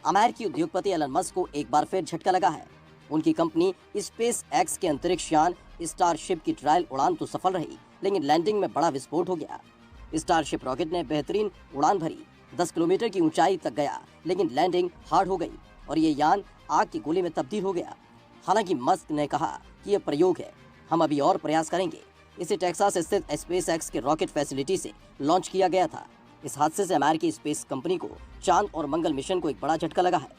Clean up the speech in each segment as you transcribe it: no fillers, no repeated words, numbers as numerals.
अमेरिकी उद्योगपति Elon Musk को एक बार फिर झटका लगा है। उनकी कंपनी स्पेस एक्स के अंतरिक्ष यान स्टारशिप की ट्रायल उड़ान तो सफल रही, लेकिन लैंडिंग में बड़ा विस्फोट हो गया। स्टारशिप रॉकेट ने बेहतरीन उड़ान भरी, 10 किलोमीटर की ऊंचाई तक गया, लेकिन लैंडिंग हार्ड हो गई और ये यान आग के गोले में तब्दील हो गया। हालांकि मस्क ने कहा कि यह प्रयोग है, हम अभी और प्रयास करेंगे। इसे टेक्सास स्थित स्पेस एक्स के रॉकेट फैसिलिटी से लॉन्च किया गया था। इस हादसे से अमेरिकी स्पेस कंपनी को चांद और मंगल मिशन को एक बड़ा झटका लगा है।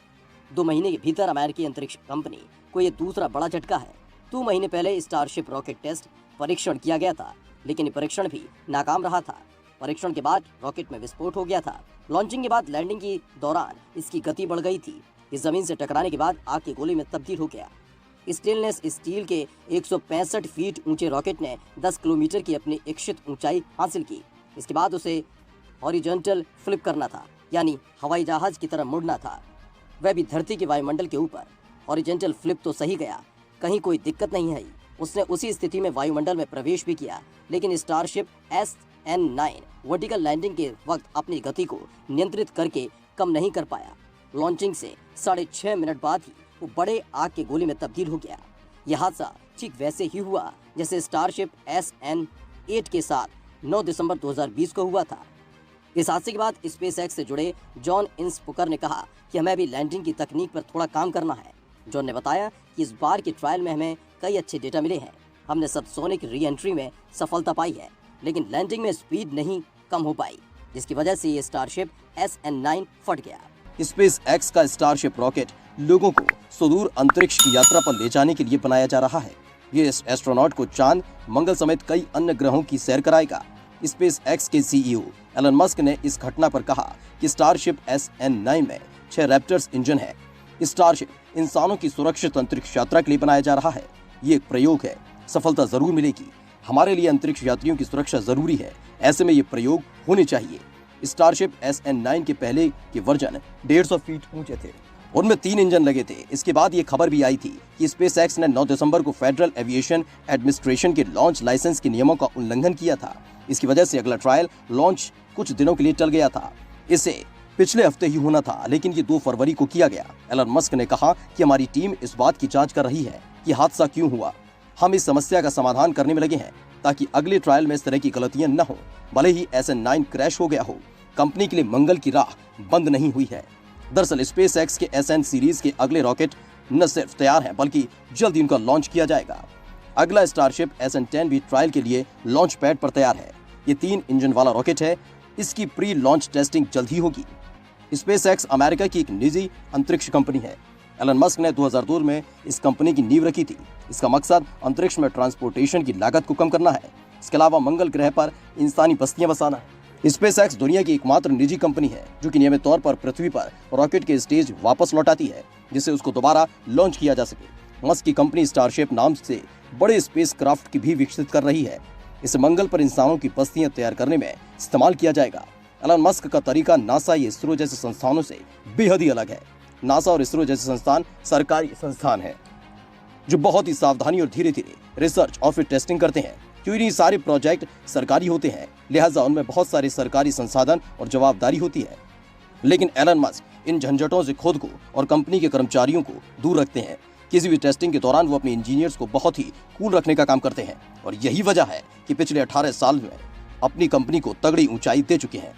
2 महीने के भीतर अमेरिकी अंतरिक्ष कंपनी को यह दूसरा बड़ा झटका है। 2 महीने पहले स्टारशिप रॉकेट टेस्ट परीक्षण किया गया था, लेकिन ये परीक्षण भी नाकाम रहा था। परीक्षण के बाद रॉकेट में विस्फोट हो गया था। लॉन्चिंग के बाद लैंडिंग के दौरान इसकी गति बढ़ गई थी। इस जमीन से टकराने के बाद आग के गोले में तब्दील हो गया। स्टेनलेस स्टील के 165 फीट ऊंचे रॉकेट ने 10 किलोमीटर की अपनी इच्छित ऊंचाई हासिल की। इसके बाद उसे हॉरिजॉन्टल फ्लिप करना था, यानी हवाई जहाज की तरह मुड़ना था, वह भी धरती के वायुमंडल के ऊपर। हॉरिजॉन्टल फ्लिप तो सही गया, कहीं कोई दिक्कत नहीं आई। उसने उसी स्थिति में वायुमंडल में प्रवेश भी किया, लेकिन स्टारशिप SN9 वर्टिकल लैंडिंग के वक्त अपनी गति को नियंत्रित करके कम नहीं कर पाया। लॉन्चिंग से 6.5 मिनट बाद ही वो बड़े आग के गोले में तब्दील हो गया। यह हादसा ठीक वैसे ही हुआ जैसे स्टारशिप SN8 के साथ 9 दिसंबर 2020 को हुआ था। इस हादसे के बाद स्पेस एक्स से जुड़े जॉन इंसपुकर ने कहा कि हमें अभी लैंडिंग की तकनीक पर थोड़ा काम करना है। जॉन ने बताया कि इस बार की ट्रायल में हमें कई अच्छे डेटा मिले हैं। हमने सबसोनिक री एंट्री में सफलता पाई है, लेकिन लैंडिंग में स्पीड नहीं कम हो पाई, जिसकी वजह से ये स्टारशिप SN9 फट गया। स्पेस एक्स का स्टारशिप रॉकेट लोगों को सुदूर अंतरिक्ष की यात्रा पर ले जाने के लिए बनाया जा रहा है। ये एस्ट्रोनॉट को चांद, मंगल समेत कई अन्य ग्रहों की सैर कराएगा। स्पेस एक्स के CEO एलन मस्क ने इस घटना पर कहा कि स्टारशिप SN9 में 6 रैप्टर्स इंजन है। स्टारशिप इंसानों की सुरक्षित अंतरिक्ष यात्रा के लिए बनाया जा रहा है। ये एक प्रयोग है, सफलता जरूर मिलेगी। हमारे लिए अंतरिक्ष यात्रियों की सुरक्षा जरूरी है, ऐसे में ये प्रयोग होने चाहिए। स्टारशिप SN9 के पहले के वर्जन 150 फीट ऊंचे थे, उनमें 3 इंजन लगे थे। इसके बाद ये खबर भी आई थी कि स्पेस एक्स ने 9 दिसंबर को फेडरल एविएशन एडमिनिस्ट्रेशन के लॉन्च लाइसेंस के नियमों का उल्लंघन किया था। इसकी वजह से अगला ट्रायल लॉन्च कुछ दिनों के लिए टल गया था। इसे पिछले हफ्ते ही होना था, लेकिन ये 2 फरवरी को किया गया। एलन मस्क ने कहा कि हमारी टीम इस बात की जांच कर रही है कि हादसा क्यों हुआ। हम इस समस्या का समाधान करने में लगे हैं ताकि अगले ट्रायल में इस तरह की गलतियां न हो। भले ही SN9 क्रैश हो गया हो, कंपनी के लिए मंगल की राह बंद नहीं हुई है। दरअसल स्पेस एक्स के SN सीरीज के अगले रॉकेट न सिर्फ तैयार हैं, बल्कि जल्द ही उनका लॉन्च किया जाएगा। अगला स्टारशिप SN10 भी ट्रायल के लिए लॉन्च पैड पर तैयार है। ये 3 इंजन वाला रॉकेट है। इसकी प्री लॉन्च टेस्टिंग जल्द ही होगी। स्पेस एक्स अमेरिका की एक निजी अंतरिक्ष कंपनी है। एलन मस्क ने 2002 में इस कंपनी की नींव रखी थी। इसका मकसद अंतरिक्ष में ट्रांसपोर्टेशन की लागत को कम करना है। इसके अलावा मंगल ग्रह पर इंसानी बस्तियां बसाना है। स्पेस एक्स दुनिया की एकमात्र निजी कंपनी है जो कि नियमित तौर पर पृथ्वी पर रॉकेट के स्टेज वापस लौटाती है, जिससे उसको दोबारा लॉन्च किया जा सके। मस्क की कंपनी स्टारशिप नाम से बड़े स्पेस क्राफ्ट की भी विकसित कर रही है। इसे मंगल पर इंसानों की बस्तियां तैयार करने में इस्तेमाल किया जाएगा। एलन मस्क का तरीका नासा या इसरो जैसे संस्थानों से बेहद ही अलग है। नासा और इसरो जैसे संस्थान सरकारी संस्थान है जो बहुत ही सावधानी और धीरे धीरे रिसर्च और फिर टेस्टिंग करते हैं। क्योंकि ये सारे प्रोजेक्ट सरकारी होते हैं, लिहाजा उनमें बहुत सारे सरकारी संसाधन और जवाबदारी होती है। लेकिन एलन मस्क इन झंझटों से खुद को और कंपनी के कर्मचारियों को दूर रखते हैं। किसी भी टेस्टिंग के दौरान वो अपने इंजीनियर्स को बहुत ही कूल रखने का काम करते हैं और यही वजह है कि पिछले 18 साल में अपनी कंपनी को तगड़ी ऊंचाई दे चुके हैं।